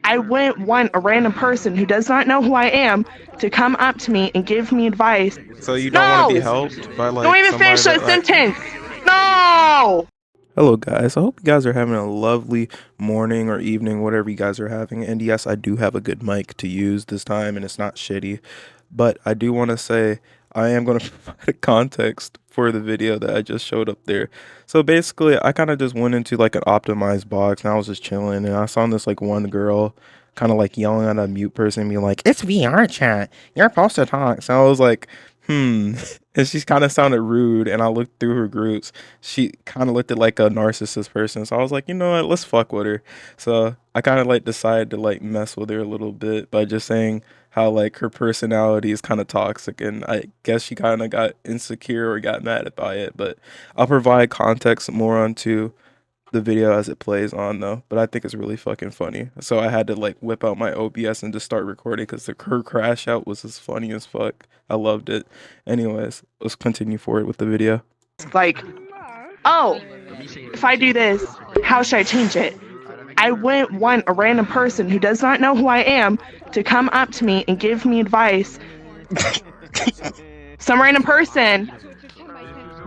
I wouldn't want a random person who does not know who I am to come up to me and give me advice. So you don't want to be helped by like don't even finish the sentence. No. Hello guys, I hope you guys are having a lovely morning or evening, whatever you guys are having. And yes, I do have a good mic to use this time and it's not shitty. But I do want to say I am going to provide a context for the video that I just showed up there. So basically, I kind of just went into like an optimized box and I was just chilling and I saw this like one girl kind of like yelling at a mute person being like, "It's Vrchat, you're supposed to talk." So I was like, and she kind of sounded rude and I looked through her groups. She kind of looked at like a narcissist person. So I was like, you know what, let's fuck with her. So I kind of like decided to like mess with her a little bit by just saying how like her personality is kind of toxic and I guess she kind of got insecure or got mad by it. But I'll provide context more onto the video as it plays on though, but I think it's really fucking funny. So I had to like whip out my OBS and just start recording because her crash out was just funny as fuck. I loved it. Anyways, let's continue forward with the video. Like, oh, if I do this, how should I change it? I wouldn't want a random person who does not know who I am to come up to me and give me advice. Some random person.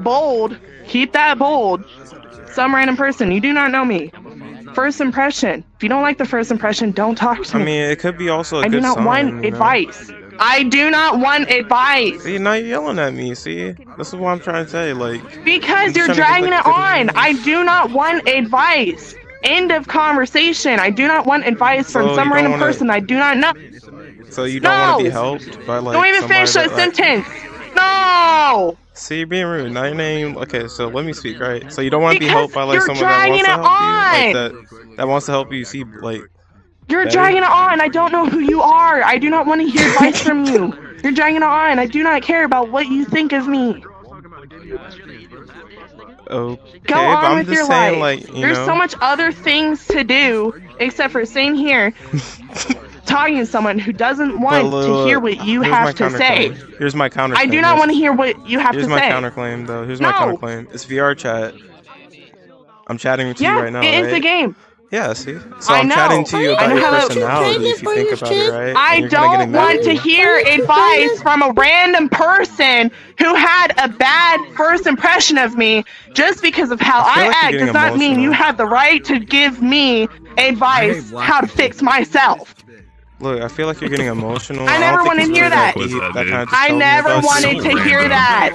Bold. Keep that bold. Some random person. You do not know me. First impression. If you don't like the first impression, don't talk to me. I mean, it could be also a I good do not sign, want advice. I do not want advice. See, now you're yelling at me, see? This is what I'm trying to say, like... Because you're dragging it on. I do not want advice. End of conversation. I do not want advice from some random person I do not know. So you don't want to be helped by like... Don't even finish the sentence. No! See, you're being rude. Now your name... Okay, so let me speak, right? So you don't want to be helped by like someone that wants to help you? Like that wants to help you see, like... You're dragging it on. I don't know who you are. I do not want to hear advice from you. You're dragging it on. I do not care about what you think of me. Okay, go on but I'm with just your saying, life. like, There's so much other things to do except for sitting here talking to someone who doesn't want to hear what you have to say. Here's my counterclaim. I do not want to hear what you have to say. Here's my counterclaim, though. Here's my counterclaim. It's Vrchat. I'm chatting with you right now, it is a game. Yeah, see? So I'm chatting to you about your personality, if you think about it, right? I don't want to hear advice from a random person who had a bad first impression of me just because of how I act does not mean you have the right to give me advice how to fix myself. Look, I feel like you're getting emotional. I never want to hear that. I never wanted to hear that.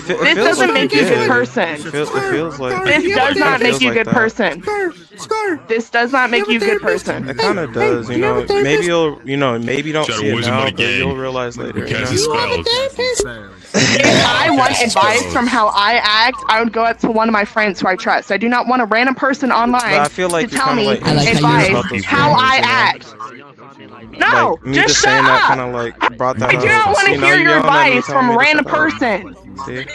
This doesn't make you a good person. It feels like... This does not make you a good person. This does not make you a good person. It kind of does, you know. Maybe you'll, maybe you don't see it now, but you'll realize later. If I want advice from how I act, I would go up to one of my friends who I trust. I do not want a random person online to tell me advice how I act. No, like, just shut up. Kind of like brought that I do not want to hear your advice from a random person. See?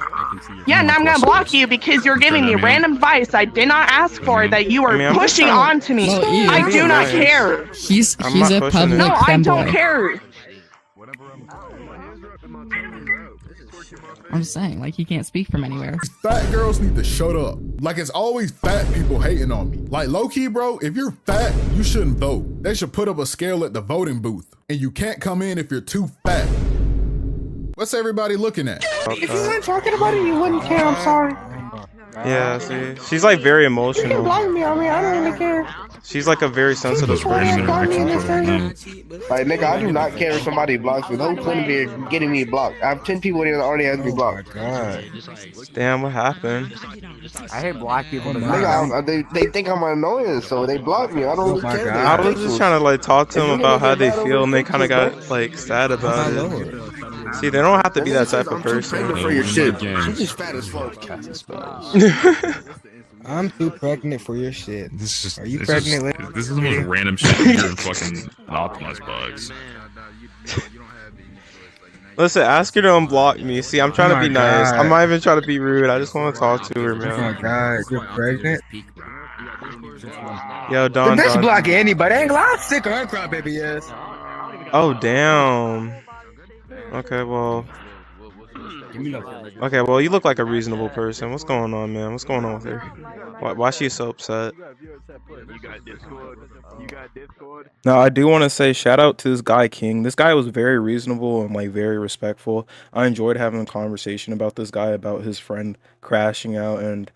Yeah, now I'm gonna block you because you're giving me random advice I did not ask for that you are pushing on to me. I do not care. He's a public No, I don't care. I'm just saying, like, he can't speak from anywhere. Fat girls need to shut up. Like, it's always fat people hating on me. Like, low-key, bro, if you're fat, you shouldn't vote. They should put up a scale at the voting booth. And you can't come in if you're too fat. What's everybody looking at? If you weren't talking about it, you wouldn't care. I'm sorry. Yeah, see? She's like very emotional. You can block me. I mean, I don't really care. She's like a very sensitive person. Like, nigga, I do not care if somebody blocks me. Don't point me getting me blocked. I have 10 people that already have me blocked. Damn, what happened? I hate black people. Nigga, they think I'm annoying, so they block me. I don't really care. I was just trying to like talk to them about how they feel, and they kind of got like sad about it. See, they don't have to be that type of person. For your shit. She's just fat as fuck. I'm too pregnant for your shit. Are you pregnant? This is the most random shit you hear in fucking optimized bugs. Listen, ask her to unblock me. See, I'm trying to be nice. I'm not even trying to be rude. I just want to talk to her, man. Oh my god, you're pregnant? Yo, Don. Bitch block anybody. I ain't glad sick of her crybaby ass. Oh, damn. Okay, well. Okay, well, you look like a reasonable person. What's going on, man? What's going on with her? Why is she so upset? Now, I do want to say shout out to this guy, King. This guy was very reasonable and like very respectful. I enjoyed having a conversation about this guy, about his friend crashing out, and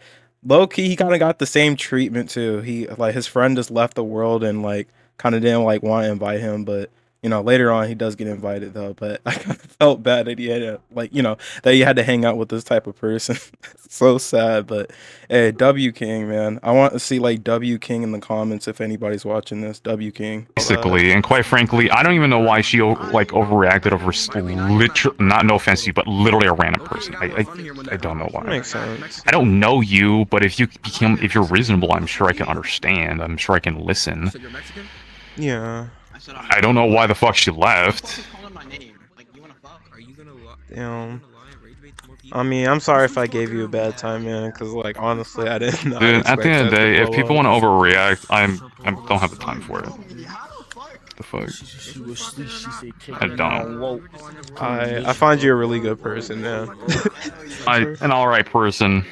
low key, he kind of got the same treatment too. He like his friend just left the world and like kind of didn't like want to invite him, but you know, later on he does get invited though. But I kind of felt bad that he had to, like, you know, that he had to hang out with this type of person. So sad. But hey, W King, man, I want to see like W King in the comments if anybody's watching this. W King. Basically, and quite frankly, I don't even know why she like overreacted over literally, not no offense to you, but literally a random person. I don't know why. Makes sense. I don't know you, but if you're reasonable, I'm sure I can understand. I'm sure I can listen. Yeah. I don't know why the fuck she left. Damn. I mean, I'm sorry if I gave you a bad time, man, because, like, honestly, I didn't know. Dude, at the end of the day, if people want to overreact, I don't have the time for it. The fuck? I don't. I find you a really good person, man. An alright person.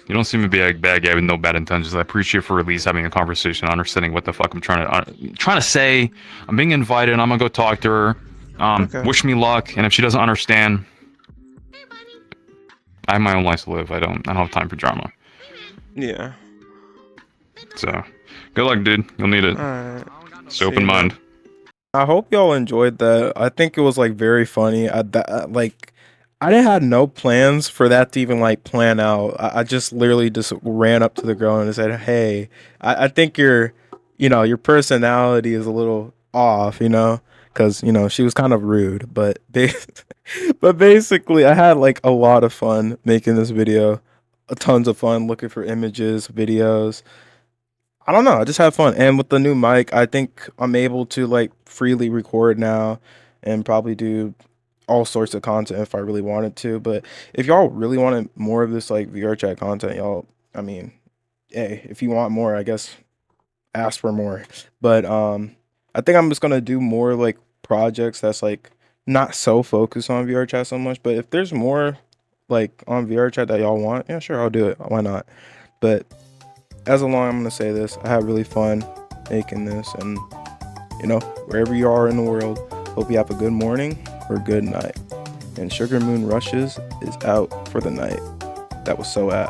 You don't seem to be a bad guy with no bad intentions. I appreciate for at least having a conversation, understanding what the fuck I'm trying to say. I'm being invited. I'm gonna go talk to her. Okay. Wish me luck. And if she doesn't understand, I have my own life to live. I don't have time for drama. Yeah. So, good luck, dude. You'll need it. Alright. Stay open mind. I hope y'all enjoyed that. I think it was like very funny. I didn't have no plans for that to even like plan out. I just literally just ran up to the girl and said, "Hey, I think your personality is a little off, you know, because you know she was kind of rude, but basically I had like a lot of fun making this video, tons of fun looking for images, videos. I don't know, I just had fun, and with the new mic, I think I'm able to like freely record now, and probably do all sorts of content if I really wanted to. But if y'all really wanted more of this like Vrchat content, y'all, I mean, hey, if you want more, I guess ask for more. But I think I'm just gonna do more like projects that's like not so focused on Vrchat so much. But if there's more like on Vrchat that y'all want, yeah, sure, I'll do it. Why not? But as a long, I'm gonna say this, I had really fun making this, and you know, wherever you are in the world, hope you have a good morning or good night. And sugarmoonrushz is out for the night. That was so at.